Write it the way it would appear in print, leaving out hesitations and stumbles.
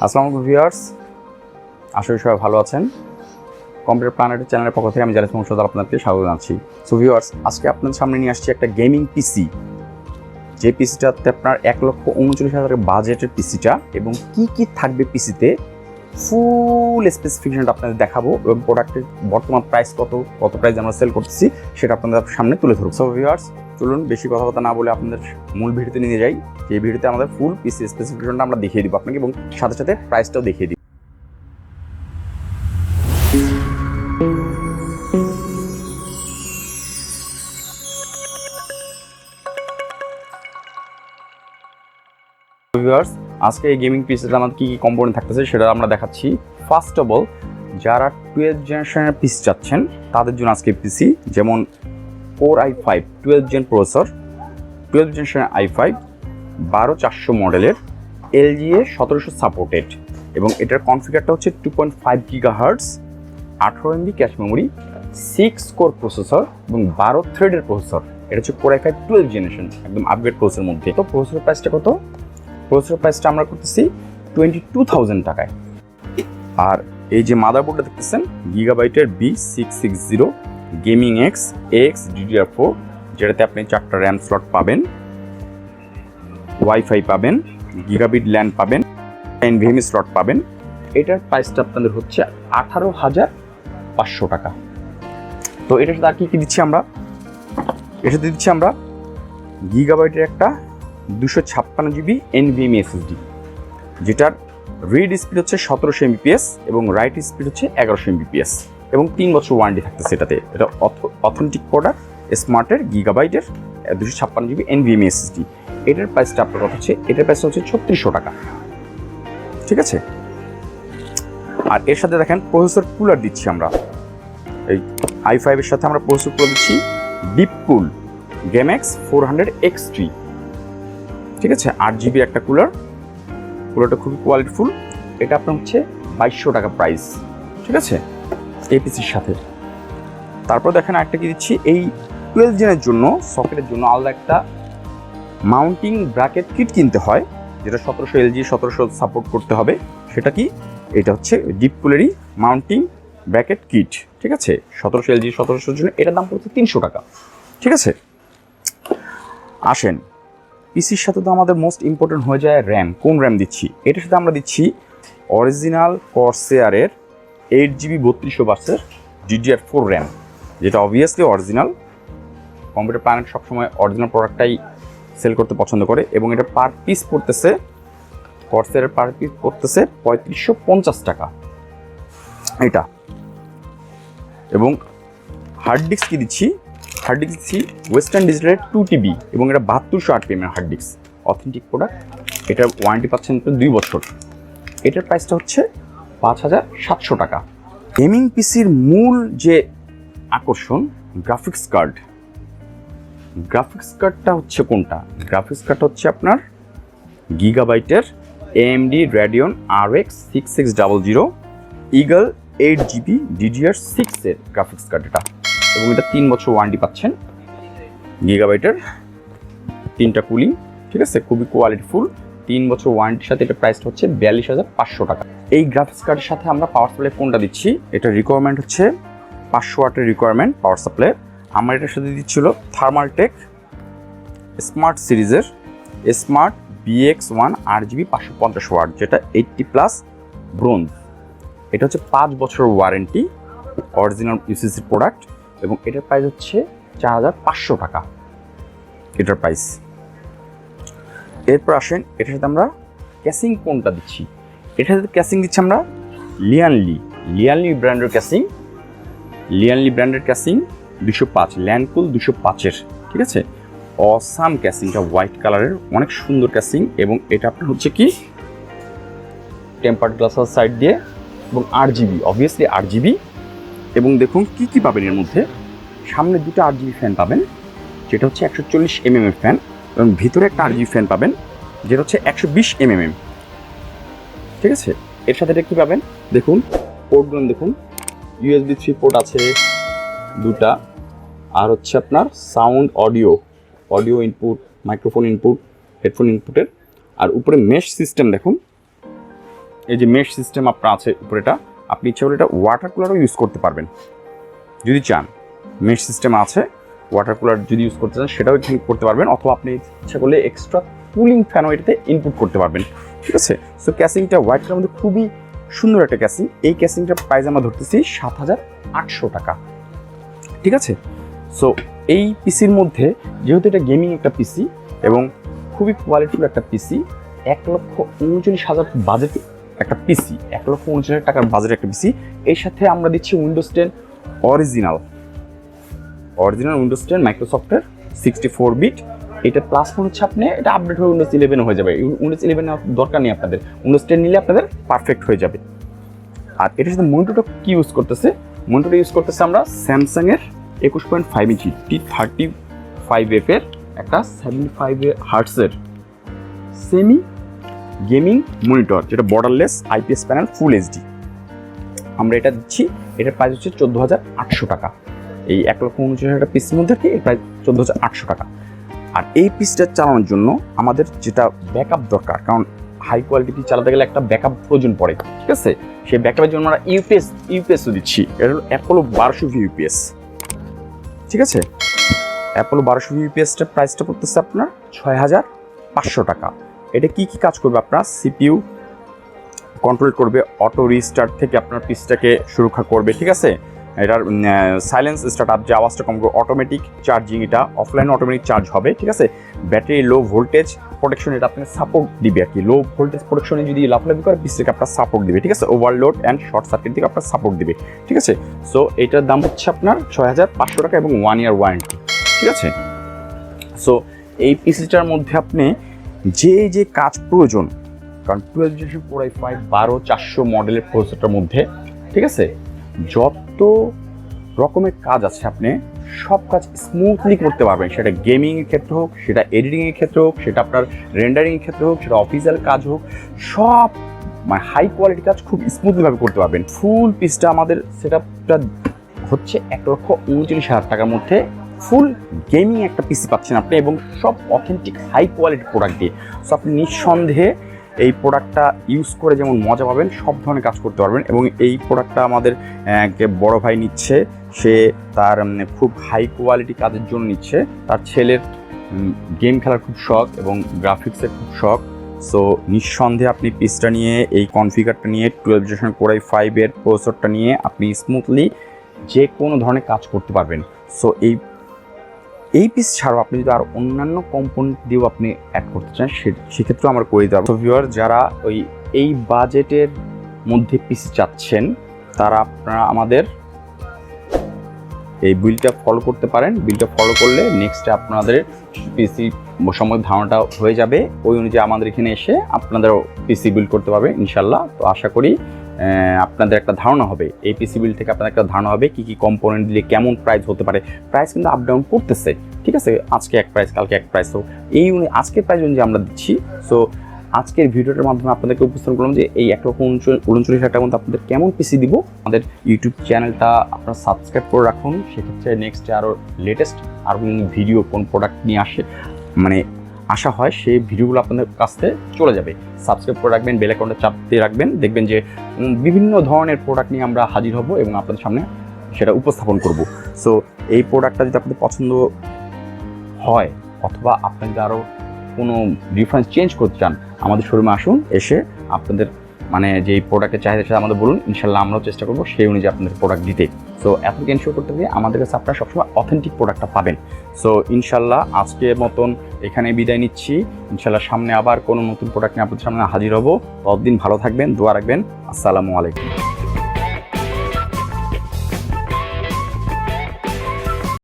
আসসালামু আলাইকুম ভিউয়ার্স, আশা করি সবাই ভালো আছেন। কম্পিউটার প্ল্যানেটের চ্যানেলের পক্ষ থেকে আমি জালিস মোহাম্মদ আপনাদেরকে স্বাগত জানাচ্ছি। সো ভিউয়ার্স, আজকে আপনাদের সামনে নিয়ে আসছি একটা গেমিং পিসি, যে পিসিটাতে আপনার 1,39,000 বাজেটের পিসিটা, এবং কি থাকবে পিসিতে ফুল স্পেসিফিকেশনটা আপনাদের দেখাবো, এবং প্রোডাক্টের বর্তমান প্রাইস কত প্রাইস আমরা সেল করতেছি সেটা আপনাদের সামনে তুলে ধরবো। সো ভিউয়ার্স, চলুন বেশি কথাবার্তা না বলে আপনাদের মূল ভিডিওতে নিয়ে যাই। এই ভিডিওতে আমাদের ফুল পিসি স্পেসিফিকেশনটা আমরা দেখিয়ে দিব আপনাকে, এবং সাথে সাথে প্রাইসটাও দেখিয়ে দিব। ভিউয়ার্স, আজকে এই গেমিং পিসিতে আমাদের কী কম্পোনেন্ট থাকতেছে সেটা আমরা দেখাচ্ছি। ফার্স্ট অফ অল, যারা 12th জেনারেশনের পিসি চাচ্ছেন তাদের জন্য আজকে পিসি, যেমন Core i5 12th gen processor, 12th জেনারেশনের i5 12400 মডেলের, LGA 1700 সাপোর্টেড, এবং এটার কনফিগারটা হচ্ছে 2.5 GHz, 18 MB cache memory, 6 core processor এবং 12 থ্রেডের প্রসেসর। এটা হচ্ছে Core i5 12th জেনারেশন, একদম আপগ্রেড প্রসেসরের মধ্যে। তো প্রসেসর প্রাইসটা কত? প্রসেসর প্রাইসটা আমরা করতেছি 22,000 টাকায়। আর এই যে মাদারবোর্ডটা দেখতেছেন, গিগাবাইটের B660 Gammaxx DDR4, যেটাতে আপনি 4টা র্যাম স্লট পাবেন, ওয়াইফাই পাবেন, গিগাবিট ল্যান পাবেন, nvme স্লট পাবেন। এটার প্রাইসটা আপনাদের হচ্ছে 18,500 টাকা। তো এটার সাথে আর কি দিচ্ছি আমরা? এর সাথে দিচ্ছি আমরা গিগাবাইটের একটা 256 GB nvme SSD, যেটার রিড স্পিড হচ্ছে 1700 Mbps এবং রাইট স্পিড হচ্ছে 1100 Mbps, এবং 3 বছর ওয়ারেন্টি থাকতেছে এটাতে। এটা authentic product, স্মার্টের গিগাবাইটের 256 GB nvme SSD। এটার প্রাইসটা আপনার কথা হচ্ছে, এটার প্রাইসটা হচ্ছে 3600 টাকা, ঠিক আছে। আর এর সাথে দেখেন প্রসেসর কুলার দিচ্ছি আমরা। এই i5 এর সাথে আমরা প্রসেসর কুলার দিচ্ছি Deepcool Gammaxx 400 X3, ঠিক আছে। 8GB একটা কুলারটা খুবই কোয়ালিটিফুল। এটা আপনার হচ্ছে 2200 টাকা প্রাইস, ঠিক আছে, এই পিসির সাথে। তারপর দেখেন আরেকটা কি দিচ্ছি, এই 12 জেনের জন্য সকেটের জন্য আলাদা একটা মাউন্টিং ব্র্যাকেট কিট কিনতে হয়, যেটা 1700 LG 1700 সাপোর্ট করতে হবে। সেটা কি? এটা হচ্ছে ডিপকুলেরই মাউন্টিং ব্র্যাকেট কিট, ঠিক আছে, 1700 LG 1700 জন্য। এটার দাম পড়ছে 300 টাকা, ঠিক আছে। আসেন, পিসির সাথে তো আমাদের মোস্ট ইম্পর্টেন্ট হয়ে যায় র্যাম। কোন র্যাম দিচ্ছি? এটার সাথে আমরা দিচ্ছি অরিজিনাল কর্সেয়ারের 8GB 3200 বাসের DDR4 র্যাম, যেটা অবভিয়াসলি অরিজিনাল। কম্পিউটার প্ল্যানেট সবসময় অরিজিনাল প্রোডাক্টটাই সেল করতে পছন্দ করে, এবং এটা পার পিস পড়তেছে, কর্সেয়ারের পার পিস পড়তেছে 3550 টাকা এটা। এবং হার্ড ডিস্ক কি দিচ্ছি? হার্ড ডিস্ক দিচ্ছি ওয়েস্টার্ন ডিজিটালের 2TB, এবং এটা 7200 RPM এর হার্ড ডিস্ক, অথেন্টিক প্রোডাক্ট। এটার ওয়ারেন্টি পাচ্ছেন 2 বছর। এটার প্রাইসটা হচ্ছে 5700 টাকা। গেমিং পিসির মূল যে আকর্ষণ, গ্রাফিক্স কার্ড। গ্রাফিক্স কার্ডটা হচ্ছে কোনটা? গ্রাফিক্স কার্ডটা হচ্ছে আপনার গিগাবাইটের AMD Radeon RX6600 Eagle 8GB DDR6 এর গ্রাফিক্স কার্ড এটা, এবং এটা 3 বছর ওয়ারেন্টি পাচ্ছেন। গিগাবাইটের 3টা কুলিং, ঠিক আছে, খুবই কোয়ালিটিফুল। 3 বছর ওয়ারেন্টির সাথে এটা প্রাইসটা হচ্ছে 42,500 টাকা। এই গ্রাফিক্স কার্ডের সাথে আমরা পাওয়ার সাপ্লাই কোনটা দিচ্ছি? এটা রিকোয়ারমেন্ট হচ্ছে 500 ওয়াটের রিকোয়ারমেন্ট পাওয়ার সাপ্লাই। আমরা এটার সাথে দিচ্ছিল থার্মালটেক স্মার্ট সিরিজের স্মার্ট BX1 RGB 550 ওয়াট, যেটা 80+ ব্রোঞ্জ। এটা হচ্ছে 5 বছর ওয়ারেন্টি, অরিজিনাল ইউসিসি প্রোডাক্ট, এবং এটার প্রাইস হচ্ছে 4500 টাকা এটার প্রাইস। এরপর আসেন, এটার সাথে আমরা ক্যাসিং কোনটা দিচ্ছি? এটার সাথে ক্যাসিং দিচ্ছি আমরা লিয়ানলি ব্র্যান্ডের ক্যাসিং, লিয়ানলি ব্র্যান্ডের ক্যাসিং 205 LANCOOL 205-এর, ঠিক আছে। অসাম ক্যাসিংটা, হোয়াইট কালারের, অনেক সুন্দর ক্যাসিং। এবং এটা আপনার হচ্ছে কি টেম্পার্ড গ্লাসের সাইড দিয়ে, এবং RGB, অবভিয়াসলি RGB। এবং দেখুন কি পাবেন এর মধ্যে। সামনে 2টা RGB ফ্যান পাবেন, যেটা হচ্ছে 140 mm এর ফ্যান, এবং ভিতরে একটা RGB ফ্যান পাবেন, যেটা হচ্ছে 120 mm, ঠিক আছে। এর সাথে এটা কি পাবেন দেখুন, পোর্টগুলো দেখুন, USB 3 পোর্ট আছে 2টা, আর হচ্ছে আপনার sound audio input, microphone input, headphone ইনপুটের। আর উপরে মেশ সিস্টেম দেখুন, এই যে মেশ সিস্টেম আপনার আছে উপরেটা, আপনি ইচ্ছা করলে এটা ওয়াটার কুলারও ইউজ করতে পারবেন যদি চান। মেশ সিস্টেম আছে, ওয়াটার কুলার যদি ইউজ করতে চান সেটাও এখানে করতে পারবেন, অথবা আপনি ইচ্ছা করলে এক্সট্রা কুলিং ফ্যানও এটাতে ইনপুট করতে পারবেন, ঠিক আছে। সো ক্যাসিংটা হোয়াইট কালারের মধ্যে খুবই সুন্দর একটা ক্যাসিং। এই ক্যাসিংটার প্রাইস আমরা ধরতেছি 7,800 টাকা, ঠিক আছে। সো এই পিসির মধ্যে যেহেতু এটা গেমিং একটা পিসি এবং খুবই কোয়ালিটিফুল একটা পিসি, 1,39,000 বাজেট একটা পিসি, 1,39,000 টাকার বাজেট একটা পিসি, এর সাথে আমরা দিচ্ছি উইন্ডোজ 10 অরিজিনাল উইন্ডোজ 10 মাইক্রোসফটের 64 বিট। এটা প্লাস ফোন হচ্ছে আপনি এটা আপডেট হয়ে উইন্ডোজ 11 হয়ে যাবে। উইন্ডোজ 11 নেওয়ার দরকার নেই আপনাদের, উইন্ডোজ 10 নিলে আপনাদের পারফেক্ট হয়ে যাবে। আর এটার সাথে মনিটরটা কি ইউজ করতেছে, মনিটরটা ইউজ করতেছে আমরা স্যামসাংয়ের 21.5 ইঞ্চি T35F এর একটা 75 হার্টসের সেমি গেমিং মনিটর, যেটা বর্ডারলেস IPS প্যানেল ফুল HD। আমরা এটা দিচ্ছি, এটার প্রাইস হচ্ছে 14,800 টাকা। এই 1,39,000 টাকা পিসের মধ্যে এর প্রাইস 14,800 টাকা। আর এই পিসটা চালানোর জন্য আমাদের যেটা ব্যাকআপ দরকার, কারণ হাই কোয়ালিটি চালাতে গেলে একটা ব্যাকআপ প্রয়োজন পড়ে, ঠিক আছে। সেই ব্যাকআপের জন্য আমরা ইউপিএসও দিচ্ছি। এটা হলো অ্যাপোলো 1200 ইউপিএস, ঠিক আছে। অ্যাপোলো 1200 ইউপিএসটার প্রাইসটা পড়তেছে আপনার 6,500 টাকা। এটা কি কি কাজ করবে, আপনার সিপিইউ কন্ট্রোল করবে, অটো রিস্টার্ট থেকে আপনার পিসটাকে সুরক্ষা করবে, ঠিক আছে। এটার সাইলেন্স স্টার্ট আপ যে আওয়াজটা কম করবে, অটোমেটিক চার্জিং, এটা অফলাইন অটোমেটিক চার্জ হবে, ঠিক আছে। ব্যাটারি লো ভোল্টেজ প্রোটেকশন, এটা আপনাকে সাপোর্ট দিবে আর কি। লো ভোল্টেজ প্রোটেকশনে যদি লাফালাফি করে পিসটাকে আপনার সাপোর্ট দিবে, ঠিক আছে। ওভারলোড অ্যান্ড শর্ট সার্কিট থেকে আপনার সাপোর্ট দিবে, ঠিক আছে। সো এটার দাম হচ্ছে আপনার 6,500 টাকা এবং 1 ইয়ার ওয়ারেন্টি, ঠিক আছে। সো এই পিসিটার মধ্যে আপনি যে কাজ প্রয়োজন, কারণ 12 জেনারেশন Core i5 12400 মডেলের প্রসেসরটার মধ্যে, ঠিক আছে, যত রকমের কাজ আছে আপনি সব কাজ স্মুথলি করতে পারবেন। সেটা গেমিংয়ের ক্ষেত্রে হোক, সেটা এডিটিংয়ের ক্ষেত্রে হোক, সেটা আপনার রেন্ডারিংয়ের ক্ষেত্রে হোক, সেটা অফিসিয়াল কাজ হোক, সব মানে হাই কোয়ালিটি কাজ খুব স্মুথলিভাবে করতে পারবেন। ফুল পিসটা আমাদের সেটআপটা হচ্ছে 1,39,000 টাকার মধ্যে ফুল গেমিং একটা পিসি পাচ্ছেন আপনি, এবং সব অথেন্টিক হাই কোয়ালিটি প্রোডাক্ট দিয়ে। সো আপনি নিঃসন্দেহে এই প্রোডাক্টটা ইউজ করে যেমন মজা পাবেন, সব ধরনের কাজ করতে পারবেন। এবং এই প্রোডাক্টটা আমাদের বড় ভাই নিচ্ছে, সে তার খুব হাই কোয়ালিটি কাজের জন্য নিচ্ছে। তার ছেলের গেম খেলার খুব শখ এবং গ্রাফিক্সের খুব শখ। সো নিঃসন্দেহে আপনি পিসটা নিয়ে, এই কনফিগারটা নিয়ে, 12 জেনারেশন Core i5 এর প্রসেসরটা নিয়ে আপনি স্মুথলি যে কোনো ধরনের কাজ করতে পারবেন। সো এই পিস ছাড়াও আপনি যদি আর অন্যান্য কম্পোনেন্ট দিয়েও আপনি অ্যাড করতে চান, সেক্ষেত্রেও আমরা করে দিতে পারবো। তো ভিউয়ার, যারা এই বাজেটের মধ্যে পিসি চাচ্ছেন, তারা আপনারা আমাদের এই বিলটা ফলো করতে পারেন। বিলটা ফলো করলে নেক্সটে আপনাদের পিসি সম্বন্ধে ধারণাটা হয়ে যাবে। ওই অনুযায়ী আমাদের এখানে এসে আপনাদের পিসি বিল্ড করতে পারবে ইনশাল্লাহ। তো আশা করি আপনাদের একটা ধারণা হবে, এই পিসি বিল থেকে আপনাদের একটা ধারণা হবে কী কম্পোনেন্ট দিলে কেমন প্রাইস হতে পারে। প্রাইস কিন্তু আপ ডাউন করতেছে, ঠিক আছে। আজকে এক প্রাইস, কালকে এক প্রাইস। তো আজকের প্রাইস অনুযায়ী আমরা দিচ্ছি। সো আজকের ভিডিওটার মাধ্যমে আপনাদেরকে উপস্থাপন করলাম যে এই 1,39,000 টাকার মধ্যে আপনাদের কেমন পিসি দিব। আমাদের ইউটিউব চ্যানেলটা আপনারা সাবস্ক্রাইব করে রাখুন, সেক্ষেত্রে নেক্সটে আরও লেটেস্ট আরও ভিডিও কোন প্রোডাক্ট নিয়ে আসা হয় সেই ভিডিওগুলো আপনাদের কাছে চলে যাবে। সাবস্ক্রাইব করে রাখবেন, বেল আইকনটা চাপ দিয়ে রাখবেন, দেখবেন যে বিভিন্ন ধরনের প্রোডাক্ট নিয়ে আমরা হাজির হব এবং আপনাদের সামনে সেটা উপস্থাপন করব। সো এই প্রোডাক্টটা যদি আপনাদের পছন্দ হয়, অথবা আপনারা যদি আরও কোনো ডিফারেন্স চেঞ্জ করতে চান, আমাদের শোরুমে আসুন, এসে আপনাদের যে এই প্রোডাক্টের চাহিদা সেটা আমাদের বলুন, ইনশাল্লাহ আমরাও চেষ্টা করবো সেই অনুযায়ী আপনাদের প্রোডাক্ট দিতে। সো এতটুকু এনশিওর করতে গিয়ে আমাদের কাছে আপনারা সবসময় অথেন্টিক প্রোডাক্টটা পাবেন। সো ইনশাল্লাহ আজকের মতন এখানে বিদায় নিচ্ছি। ইনশাল্লাহ সামনে আবার কোনো নতুন প্রোডাক্ট নিয়ে আপনাদের সামনে হাজির হব। ততদিন ভালো থাকবেন, দোয়া রাখবেন। আসসালামু আলাইকুম।